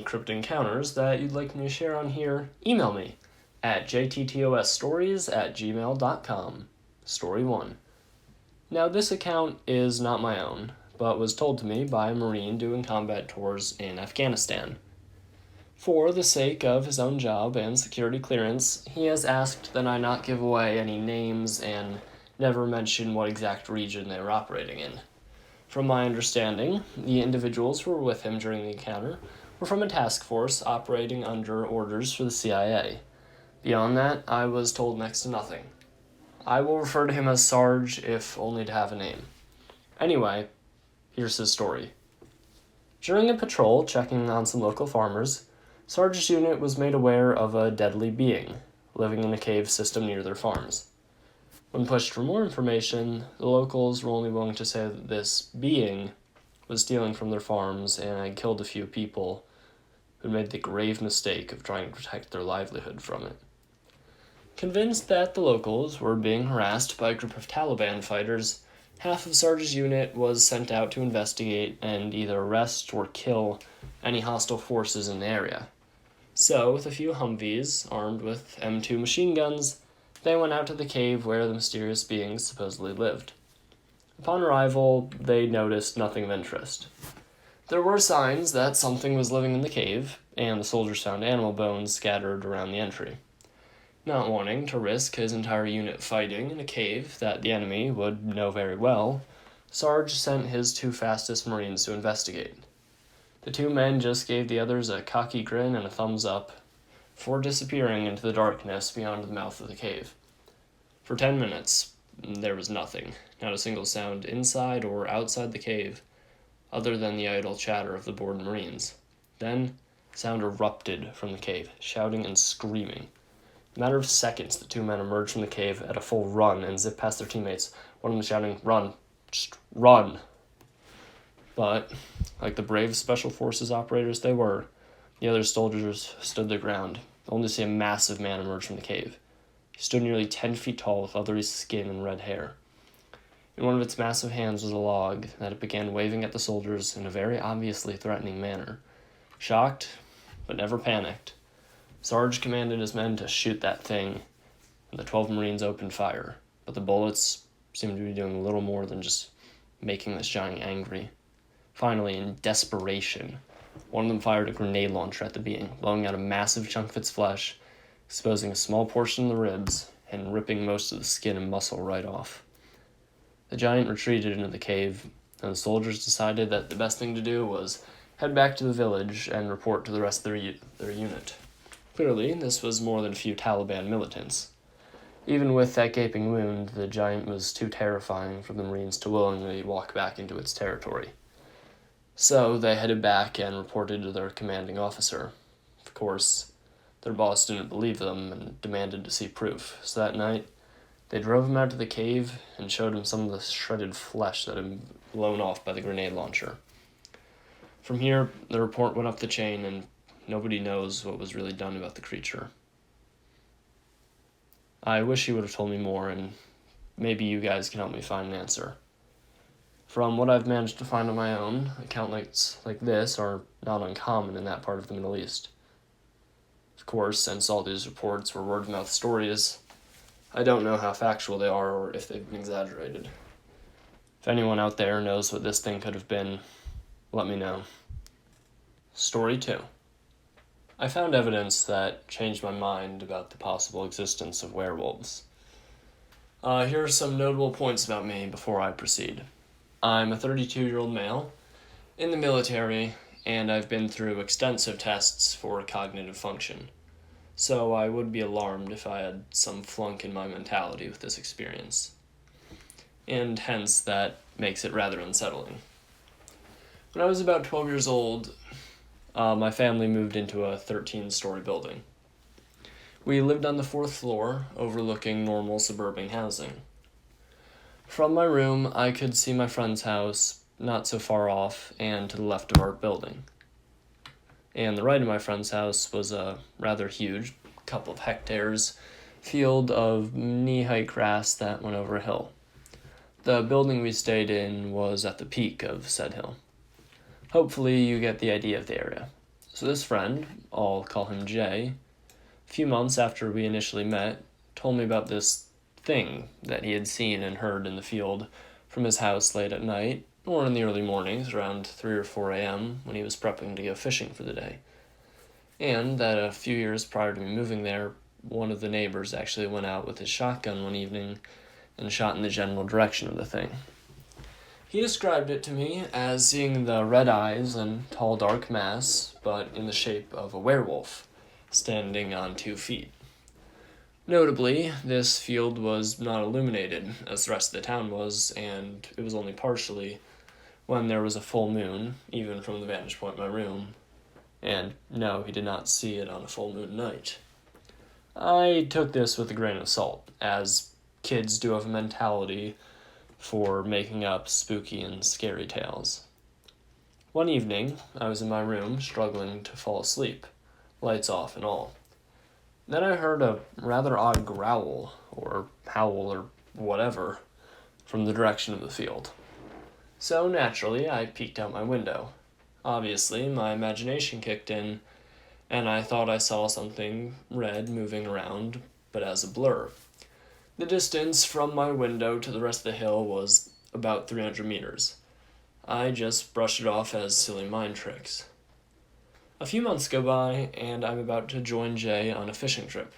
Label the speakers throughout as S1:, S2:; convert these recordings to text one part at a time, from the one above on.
S1: cryptid encounters that you'd like me to share on here, email me at jttosstories@gmail.com. Story 1. Now, this account is not my own, but was told to me by a Marine doing combat tours in Afghanistan. For the sake of his own job and security clearance, he has asked that I not give away any names and never mention what exact region they were operating in. From my understanding, the individuals who were with him during the encounter were from a task force operating under orders for the CIA. Beyond that, I was told next to nothing. I will refer to him as Sarge, if only to have a name. Anyway, here's his story. During a patrol checking on some local farmers, Sarge's unit was made aware of a deadly being living in a cave system near their farms. When pushed for more information, the locals were only willing to say that this being was stealing from their farms and had killed a few people who made the grave mistake of trying to protect their livelihood from it. Convinced that the locals were being harassed by a group of Taliban fighters, half of Sarge's unit was sent out to investigate and either arrest or kill any hostile forces in the area. So, with a few Humvees armed with M2 machine guns, they went out to the cave where the mysterious beings supposedly lived. Upon arrival, they noticed nothing of interest. There were signs that something was living in the cave, and the soldiers found animal bones scattered around the entry. Not wanting to risk his entire unit fighting in a cave that the enemy would know very well, Sarge sent his 2 fastest Marines to investigate. The 2 men just gave the others a cocky grin and a thumbs up, before disappearing into the darkness beyond the mouth of the cave. For 10 minutes, there was nothing, not a single sound inside or outside the cave, other than the idle chatter of the bored Marines. Then, sound erupted from the cave, shouting and screaming. In a matter of seconds, the 2 men emerged from the cave at a full run and zipped past their teammates, one of them shouting, "Run! Just run!" But, like the brave Special Forces operators they were, the other soldiers stood their ground, only to see a massive man emerge from the cave. He stood nearly 10 feet tall with leathery skin and red hair. In one of its massive hands was a log that it began waving at the soldiers in a very obviously threatening manner. Shocked, but never panicked, Sarge commanded his men to shoot that thing, and the 12 Marines opened fire, but the bullets seemed to be doing a little more than just making this giant angry. Finally, in desperation, one of them fired a grenade launcher at the being, blowing out a massive chunk of its flesh, exposing a small portion of the ribs, and ripping most of the skin and muscle right off. The giant retreated into the cave, and the soldiers decided that the best thing to do was head back to the village and report to the rest of their unit. Clearly, this was more than a few Taliban militants. Even with that gaping wound, the giant was too terrifying for the Marines to willingly walk back into its territory. So they headed back and reported to their commanding officer. Of course, their boss didn't believe them and demanded to see proof. So that night, they drove him out to the cave and showed him some of the shredded flesh that had been blown off by the grenade launcher. From here, the report went up the chain and nobody knows what was really done about the creature. I wish he would have told me more, and maybe you guys can help me find an answer. From what I've managed to find on my own, accounts like this are not uncommon in that part of the Middle East. Of course, since all these reports were word-of-mouth stories, I don't know how factual they are or if they've been exaggerated. If anyone out there knows what this thing could have been, let me know. Story 2. I found evidence that changed my mind about the possible existence of werewolves. Here are some notable points about me before I proceed. I'm a 32-year-old male, in the military, and I've been through extensive tests for cognitive function. So I would be alarmed if I had some flunk in my mentality with this experience. And hence, that makes it rather unsettling. When I was about 12 years old, my family moved into a 13-story building. We lived on the 4th floor, overlooking normal suburban housing. From my room, I could see my friend's house, not so far off, and to the left of our building. And the right of my friend's house was a rather huge, couple of hectares, field of knee-height grass that went over a hill. The building we stayed in was at the peak of said hill. Hopefully you get the idea of the area. So this friend, I'll call him Jay, a few months after we initially met, told me about this thing that he had seen and heard in the field from his house late at night, or in the early mornings around 3 or 4 a.m. when he was prepping to go fishing for the day. And that a few years prior to me moving there, one of the neighbors actually went out with his shotgun one evening and shot in the general direction of the thing. He described it to me as seeing the red eyes and tall dark mass, but in the shape of a werewolf, standing on 2 feet. Notably, this field was not illuminated, as the rest of the town was, and it was only partially when there was a full moon, even from the vantage point of my room. And no, he did not see it on a full moon night. I took this with a grain of salt, as kids do have a mentality for making up spooky and scary tales. One evening, I was in my room, struggling to fall asleep, lights off and all. Then I heard a rather odd growl, or howl, or whatever, from the direction of the field. So naturally, I peeked out my window. Obviously, my imagination kicked in, and I thought I saw something red moving around, but as a blur. The distance from my window to the rest of the hill was about 300 meters. I just brushed it off as silly mind tricks. A few months go by, and I'm about to join Jay on a fishing trip.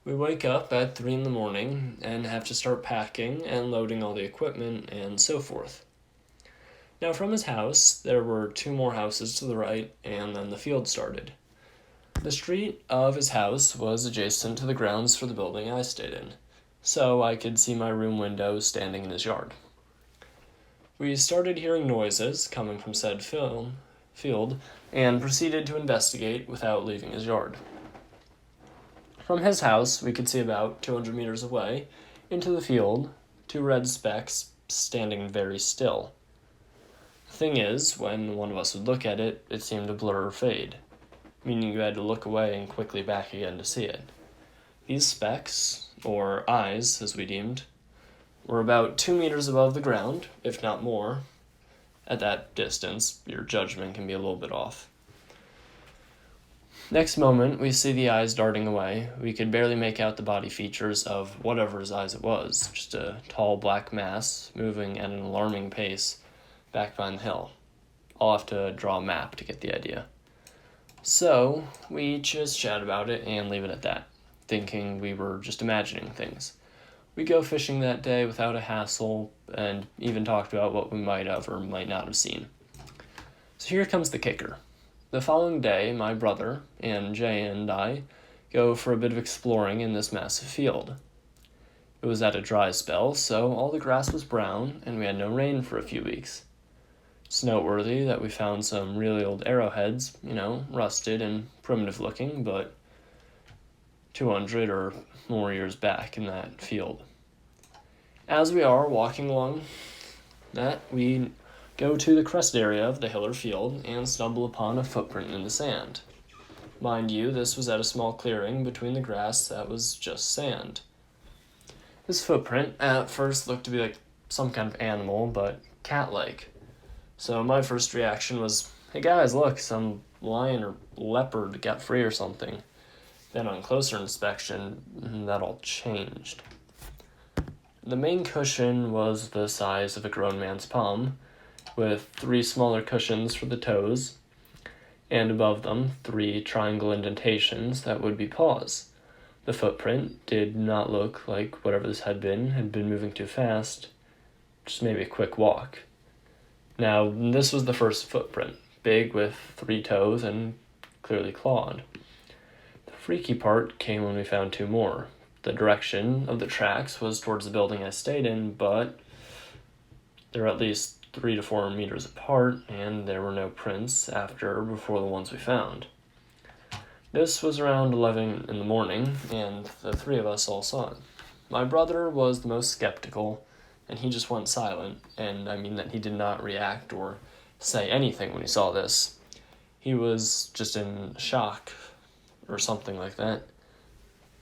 S1: We wake up at 3 in the morning and have to start packing and loading all the equipment and so forth. Now, from his house, there were 2 more houses to the right, and then the field started. The street of his house was adjacent to the grounds for the building I stayed in, so I could see my room window standing in his yard. We started hearing noises coming from said field and proceeded to investigate without leaving his yard. From his house, we could see about 200 meters away into the field 2 red specks standing very still. The thing is, when one of us would look at it, it seemed to blur or fade, meaning you had to look away and quickly back again to see it. These specks, or eyes as we deemed, were about 2 meters above the ground, if not more. At that distance, your judgment can be a little bit off. Next moment, we see the eyes darting away. We could barely make out the body features of whatever's eyes it was, just a tall black mass moving at an alarming pace back behind the hill. I'll have to draw a map to get the idea. So, we just chat about it and leave it at that, thinking we were just imagining things. We go fishing that day without a hassle, and even talked about what we might have or might not have seen. So here comes the kicker. The following day, my brother, and Jay and I, go for a bit of exploring in this massive field. It was at a dry spell, so all the grass was brown, and we had no rain for a few weeks. It's noteworthy that we found some really old arrowheads, rusted and primitive looking, but 200 or more years back in that field. As we are walking along that, we go to the crest area of the hill or field and stumble upon a footprint in the sand. Mind you, this was at a small clearing between the grass that was just sand. This footprint at first looked to be like some kind of animal, but cat-like. So my first reaction was, hey guys, look, some lion or leopard got free or something. Then on closer inspection, that all changed. The main cushion was the size of a grown man's palm, with 3 smaller cushions for the toes, and above them 3 triangle indentations that would be paws. The footprint did not look like whatever this had been moving too fast, just maybe a quick walk. Now, this was the first footprint, big with 3 toes and clearly clawed. The freaky part came when we found 2 more. The direction of the tracks was towards the building I stayed in, but they were at least 3 to 4 meters apart, and there were no prints after or before the ones we found. This was around 11 in the morning, and the 3 of us all saw it. My brother was the most skeptical, and he just went silent, and I mean that he did not react or say anything when he saw this. He was just in shock, or something like that.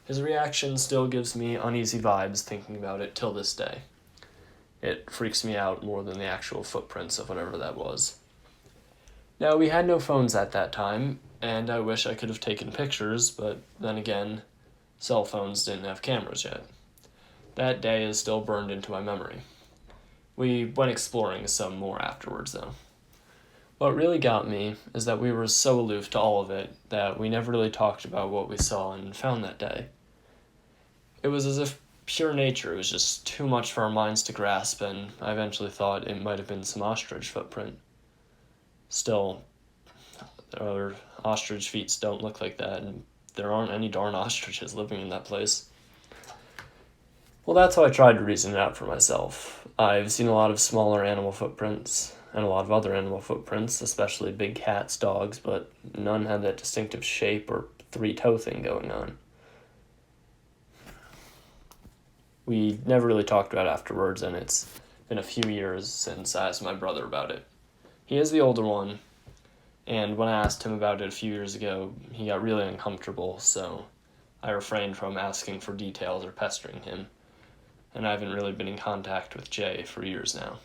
S1: His reaction still gives me uneasy vibes thinking about it till this day. It freaks me out more than the actual footprints of whatever that was. Now, we had no phones at that time, and I wish I could have taken pictures, but then again, cell phones didn't have cameras yet. That day is still burned into my memory. We went exploring some more afterwards, though. What really got me is that we were so aloof to all of it that we never really talked about what we saw and found that day. It was as if pure nature was just too much for our minds to grasp, and I eventually thought it might have been some ostrich footprint. Still, our ostrich feet don't look like that, and there aren't any darn ostriches living in that place. Well, that's how I tried to reason it out for myself. I've seen a lot of smaller animal footprints, and a lot of other animal footprints, especially big cats, dogs, but none had that distinctive shape or three-toe thing going on. We never really talked about it afterwards, and it's been a few years since I asked my brother about it. He is the older one, and when I asked him about it a few years ago, he got really uncomfortable, so I refrained from asking for details or pestering him, and I haven't really been in contact with Jay for years now.